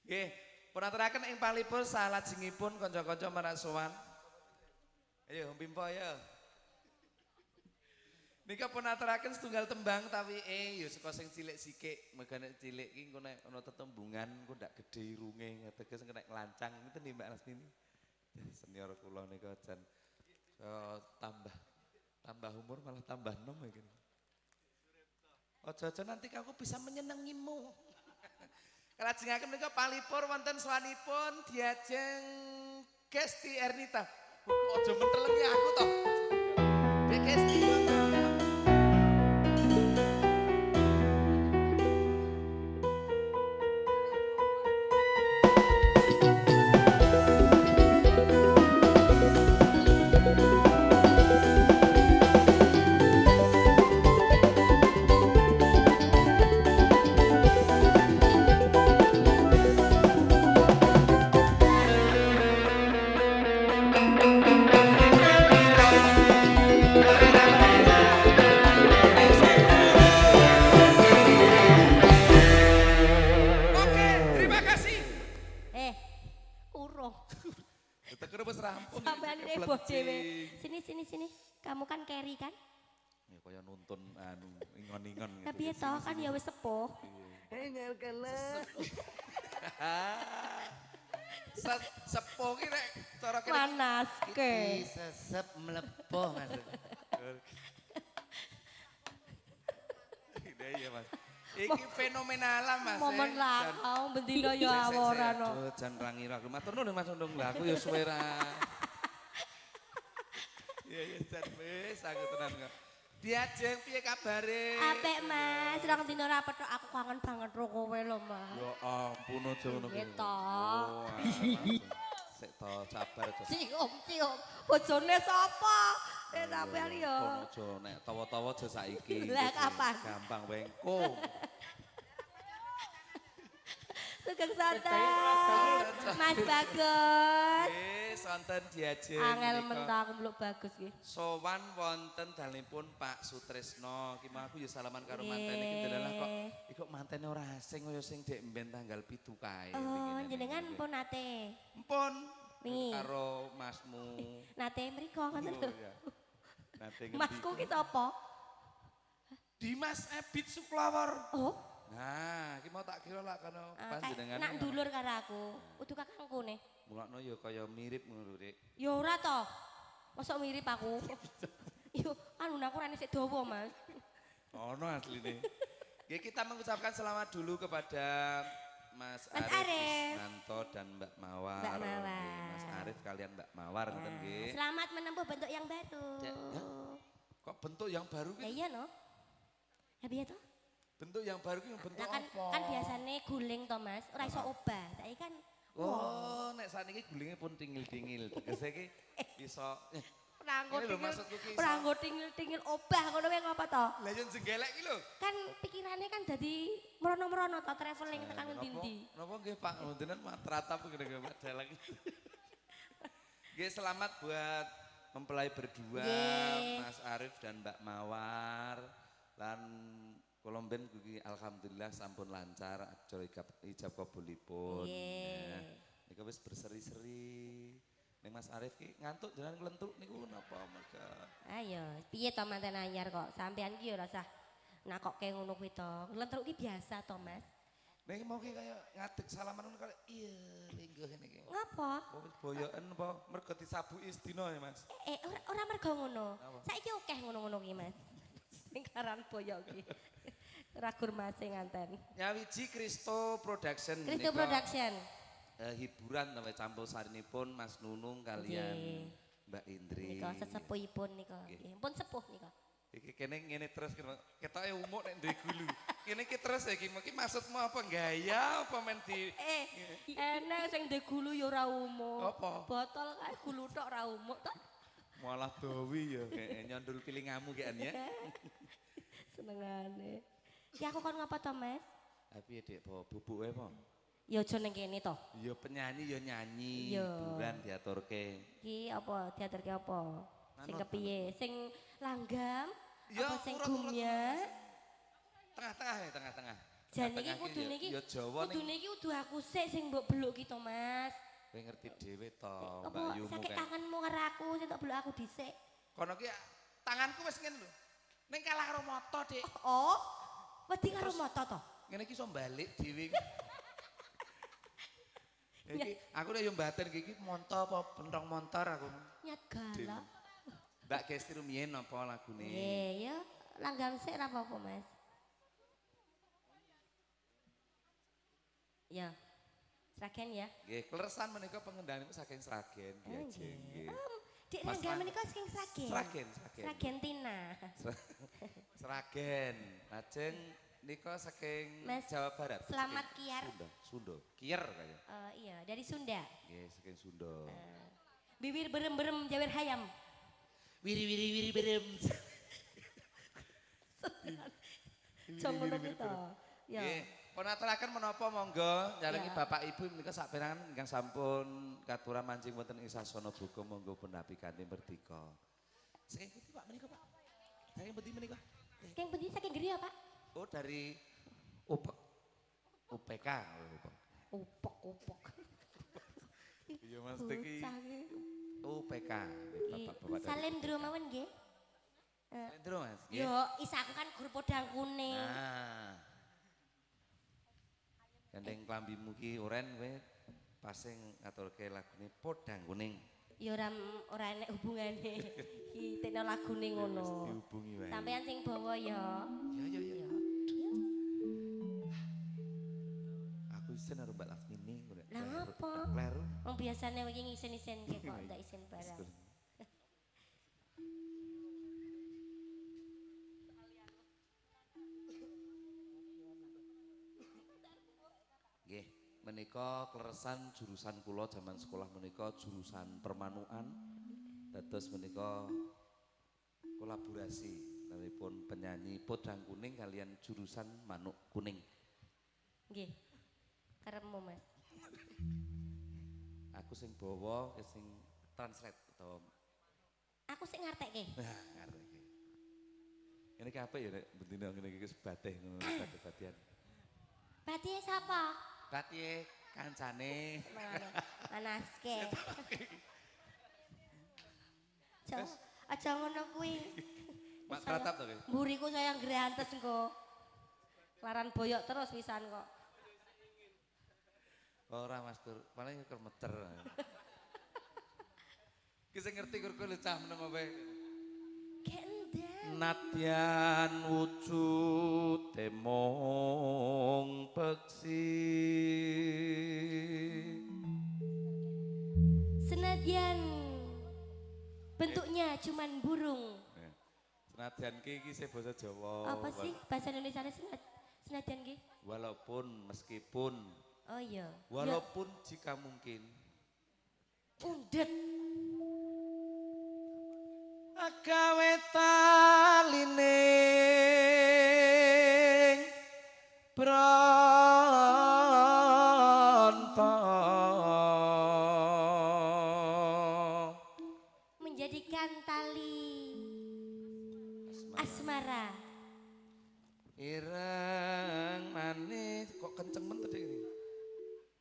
Nggih, pun aturaken ing palipur salajengipun kanca-kanca marasuwan. Ayo pimpo ya. Nika pun aturaken setunggal tembang tapi ya saka sing cilik sikik, megane cilik ki engko nek ana tetembungan engko ndak gedhe irunge teges nek nglancang ngeten nggih Mbak Lasmini. Senior kula nika jan tambah umur malah tambah nom iki. Aja-aja nanti aku bisa menyenengimu. Kalajengaken menika palipur wonten swanipun diajeng Gesti Ernita. Aja mentelengi aku toh. Dek Gesti. Sini. Kamu kan carry kan? Ya kaya nuntun ingon-ingon gitu. Tapi itu kan ya wis sepuh. Engel kelep. Sepuh ki nek cara kene Panas ke. Sesep melepuh maksud. Iya Mas. Iki fenomenal Mas. Momen lakau bendina ya aworan. Jan rangira aku matur nuwun Mas Undung. Lah aku ya suwe ra. Iya jan wis aku tenan kok. Diajeng piye kabare? Apik Mas, rong dina ra petok aku kangen banget karo kowe lho Mas. Ya ampun aja ngono kuwi. Gitu. Sik to sabar aja. Cium. Bojone sapa? Sampeyan ya. Aja nek tawa-tawa aja saiki. Lah kapan? Gampang wengko. Sugeng santen. Mas Bagus. Nggih, sonten diajeng. Angel mentah aku mluk Bagus iki. Sowan wonten dalipun Pak Sutresno. Ki aku ya salaman karo mantene iki dalah kok mantene ora asing kaya sing dek mben tanggal 7 kae. Oh, jenengan pun nate. Empun. Nih. Karo masmu. Nate mriko ngoten lho. Nate ngendi? Masku ki sapa? Dimas Ebit Suklawor. Oh, Nah, iki mau tak kira lah karena panjenengan. nak dulur karo aku. Kudu kakangku nih. Mulakno ya kaya mirip ngono Rik. Ya ora to. Mosok mirip aku. Yo, anu aku rene sik dawa, Mas. Ono asline. Nggih kita mengucapkan selamat dulu kepada Mas Mas Arif Arif. Isnanto dan Mbak Mawar. Mbak Mawar. Nggih, Mas Arif kalian Mbak Mawar ngoten nggih. Selamat menempuh bentuk yang baru. Ya, kok bentuk yang baru Ya ki? iya no. Ya piye to? Bentuk yang baru ki bentuk Lah kan apa? kan biasane guling to, Mas. Ora iso obah. Saiki kan Oh, nek sakniki gulingnya pun tingil-tingil. Tegese ki iso Pranggo Ini lho, tingil, maksudku ki iso- pranggo tingil-tingil obah ngono kuwi ngapa to? lah yo jenggelek ki lho. Kan pikirannya kan jadi merono-merono to traveling tekan ngendi-endi. Napa nggih Pak, wontenan matratap kira-kira Pak Dalang. Nggih selamat buat mempelai berdua Nggih. Mas Arif dan Mbak Mawar. Lan kula mben kuwi alhamdulillah sampun lancar acara ijab kabulipun. Nggih. Niku wis berseri-seri. Ning Mas Arif ki ngantuk jalan kelentuk niku napa merga. Ayo, piye to manten anyar kok? Sampean ki ora usah nakokke ngono kuwi to. Lentruk ki biasa to, Mas. Ning mau ki kaya ngadeg salaman ngono kaya iya lingguh ngene iki. Ngapa? Wis boyoken apa mergo disabuki sedina ya Mas. Ora mergo ngono. Apa? Saiki akeh ngono-ngono ki, Mas. Sing karan boyok ki. Ragur Mas nganten. Nyawiji Kristo Production. Kristo Nika, Production. hiburan sampai campur sarinipun Mas Nunung kalian Nggih. Mbak Indri. Nika sesepuhipun nika. Nggih. Nggih, pun sepuh nika. Iki kene ngene terus ketoke umuk nek duwe gulu. Kene iki terus ya iki maksudmu apa gaya apa men di Enek sing ndek gulu ya ora umuk. Apa? Botol kae gulu tok ora umuk to. malah dowi ya kayak nyondul pilingamu kan ya. Senengane. Ki aku kon ngapa to, Mas? Tapi ya Dek, bubuke apa? Ya aja ning kene to. Ya penyanyi ya nyanyi, Iya. hiburan diaturke. Ki apa diaturke apa? Sing Manut, kepiye? Sing langgam? Ya, Apa sing urut-urut gumya? Tengah-tengah ya, tengah-tengah. Jan iki kudune iki ya Jawa ning kudune iki kudu aku sik sing mbok beluk ki to, Mas. kowe ngerti dhewe to, Mbak Apa Yumu sakit kan. kangenmu karo aku sing tak beluk aku dhisik. Kono ki tanganku wis ngene lho. Ning kalah karo moto, Dik. Oh, wedi karo moto to. Ngene iki iso balik dhewe. Iki aku nek yo mbaten iki monto apa pentong montor aku. Nyat galak. Mbak Gesti rumiyin apa lagune? Nggih, ya langgang sik ora apa-apa, Mas. Ya. Sragen ya. Nggih, kleresan menika pengendalianipun saking Sragen Oh, diajeng nggih. nggih. Dik Mas langgang Lan- menika saking Sragen. Sragen. Sragentina. Sragen. Lajeng nika saking Mas, Jawa Barat. Selamat saking Kiar. Sunda. Kier kaya. Iya, dari Sunda. Nggih, saking Sunda. Bibir berem-berem jawer hayam. Wiri berem. Jong ngono kuwi to. Ya. Nggih, pun aturaken menapa monggo njalengi Ya. Bapak Ibu menika saperangan ingkang sampun katura mancing wonten ing sasana buka monggo punapi kanthi merdeka. Saking pundi Pak menika Pak? Saking pundi menika? Saking pundi saking geri ya, Pak? Oh dari UPK. Upok-upok. Iya Mas iki Bocah iki. UPK. Bapak-bapak dari. Salim dro mawon nggih. Endro Mas. Nggih. Yo, isaku kan guru podang kuning. Nah. Gandeng klambimu ki oren kowe pasing ngaturke lagune podang kuning. Ya ora enek hubungane. Iki tekno lagune ngono. Wis dihubungi wae. Sampeyan sing bawa ya. Ya. Ya. Aku isen karo Mbak Lasmini ngono. Lah apa? Kleru. Wong biasane iki ngisen-isen kok ndak isen barang. Nggih, menika kleresan jurusan kula zaman sekolah menika jurusan permanuan. Dados menika kolaborasi pun penyanyi podang kuning kalian jurusan manuk kuning. Nggih. Karepmu, Mas. Aku sing bawa, sing translate atau Aku sik ngartekke. nah ngarep iki. Ngene iki apik ya nek bendina ngene iki wis batih ngono batih-batihan. Batie sapa? Batih kancane. Manaske. Aja ngono kuwi. Mak Pratap to kowe. Mburiku sayang grantes engko. Laran boyok terus pisan kok. Ora Mas Tur, paling kemeter. Ki sing ngerti kur kowe cah meneng apa. Gendang. Nadyan wujude mung peksi. Senadyan bentuknya cuman burung. Senadyan ki iki sing basa Jawa. Apa sih bahasa Indonesia senadyan ki? Walaupun meskipun Oh iya. walaupun jika mungkin Undet. agawe taline bronto Menjadikan tali asmara. ireng manis kok kenceng men tadi ini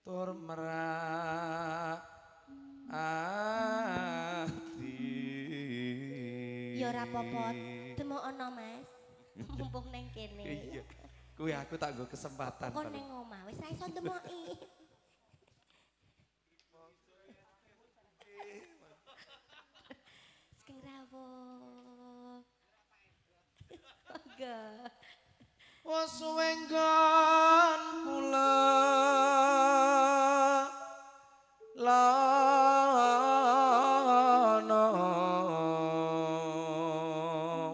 tur merak ati Ya ora apa-apa, demokno Mas. Mumpung neng kene. iya kuwi aku tak nggo kesempatan Kok paling. neng omah wis ra iso demoki. Sing rawuh. Enggak. Wes suwe nggon kula lana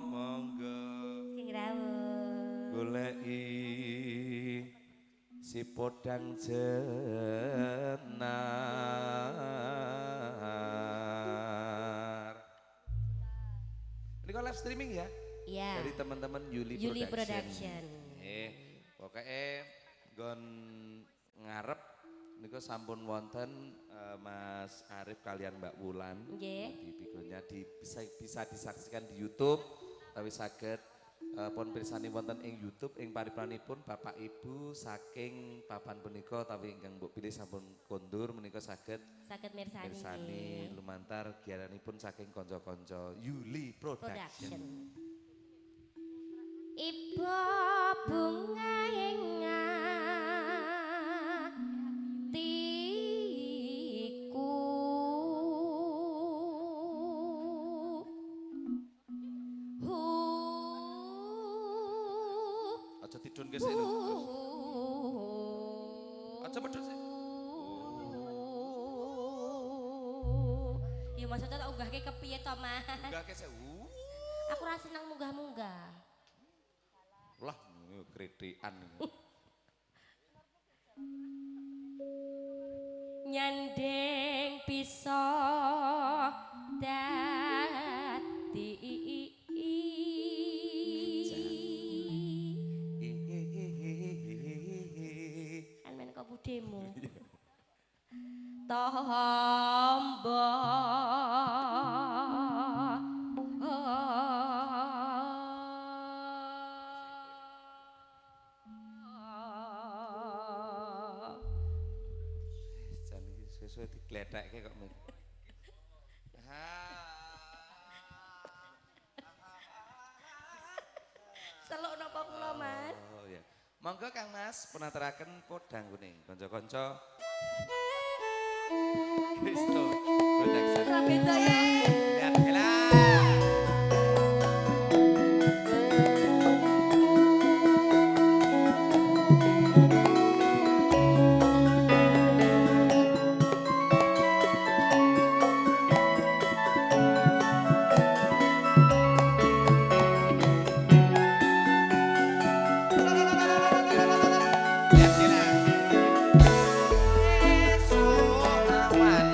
mangga Sing rawuh. goleki si podang jenar. Ini kok live streaming ya? Iya. Dari teman-teman Yuli Production. Pokoknya gon ngarep niku sampun wonten Mas Arif kalian Mbak Wulan Nggih. di bisa disaksikan di YouTube tapi saged pun pirsani wonten ing YouTube ing paripranipun Bapak Ibu saking papan punika tapi ingkang mbok pilih sampun kondur menika saged Saged mirsani. mirsani nggih. lumantar giaranipun saking kanca-kanca Yuli Production. Production. Ibu bunga ing atiku Aja tidun ke sik lho. Aja medhot sik. Ya maksudnya tak unggahke kepiye to, Mas? Enggak ke sik. Aku ra seneng munggah-munggah. Lah kritikan. Nyandeng bisa dadi kan men kok budemu tombo Jan iki sesuk diglethekke kok men. seluk napa kula Mas Oh ya. Monggo Kang Mas penaturaken podang kuning kanca-kanca. Kristo Production. ora beda ya Ya bela. Ya bela. Esok awan.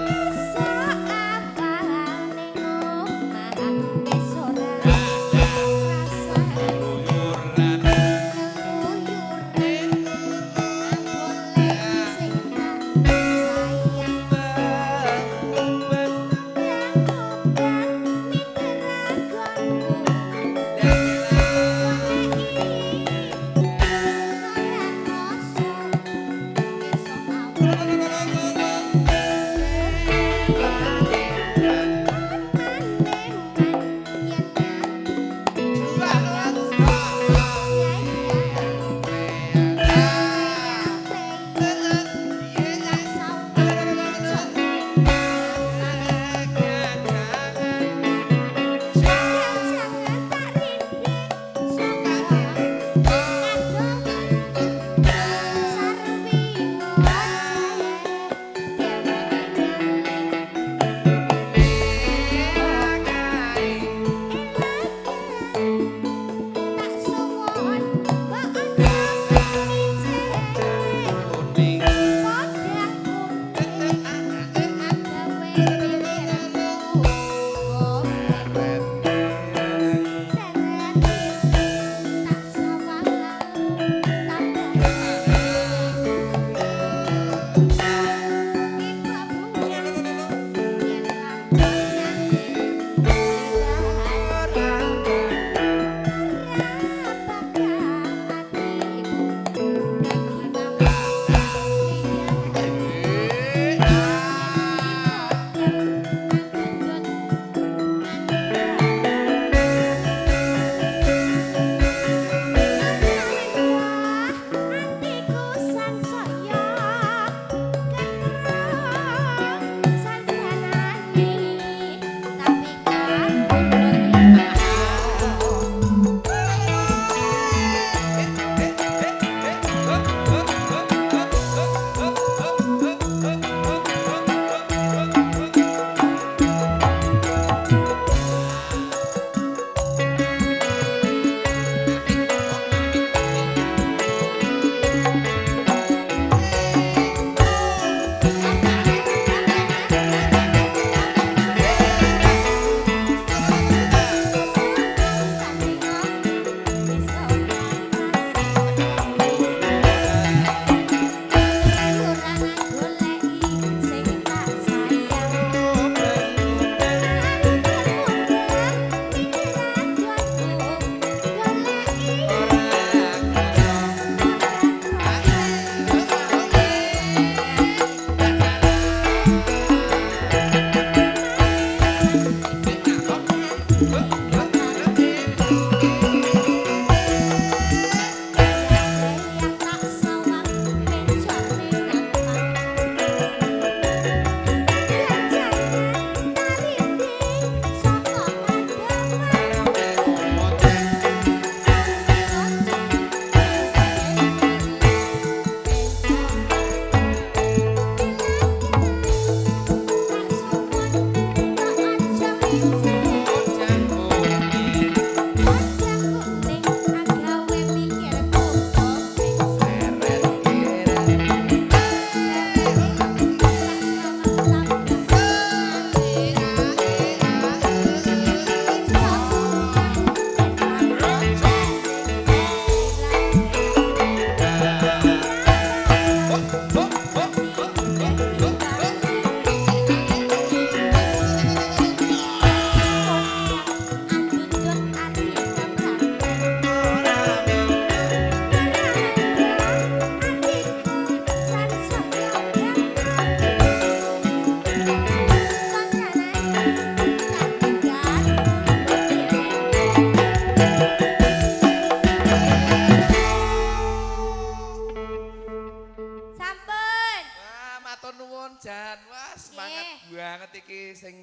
matur nuwun Jan. Wah, semangat banget iki sing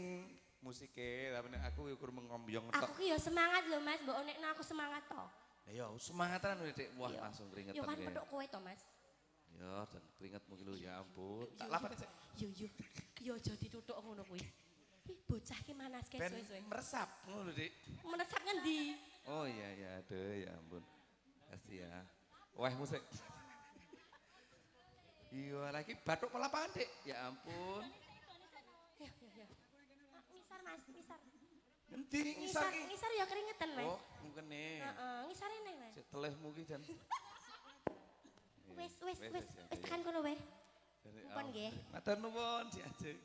musike. Tapi aku ukur mengombyong tok. Aku ki ya semangat lho Mas, mbok nekno aku semangat to. Ya semangatan Dik. Wah, langsung keringetan. Yo kan petuk kowe to Mas. Ya, dan keringetmu ki lho ya ampun. Tak lapani sik. Yo. Yo aja dituthuk ngono kuwi. Ih, bocah ki manaske Ben suwe-suwe. meresap ngono Dik. Menesak ngendi? Oh iya, aduh ya ampun. Kasih ya. Wah, musik. Iya, lagi batuk pelapan Dik. Ya ampun. Ya. Ngisar Mas, ngisar. Ngendi ngisar ki? Ngisar ya keringetan Mas. Oh, mungkin nih. Heeh, ngisar ene Mas. Sik telehmu ki Jan. Wis tekan kono wae. Jadi, Pun nggih. matur nuwun, Si Ajeng.